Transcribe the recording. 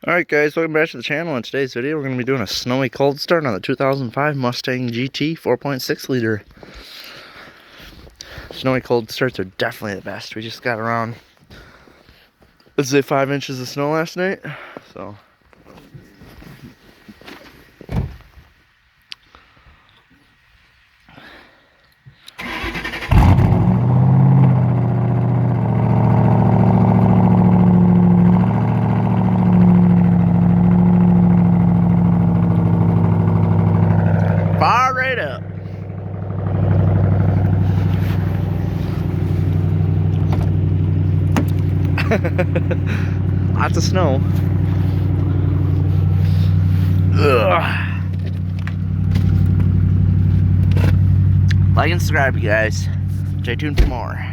Alright guys, welcome back to the channel. In today's video we're going to be doing a snowy cold start on the 2005 Mustang GT 4.6 liter. Snowy cold starts are definitely the best. We just got around, let's say 5 inches of snow last night. So fire right up. Lots of snow. Ugh. Like and subscribe, you guys. Stay tuned for more.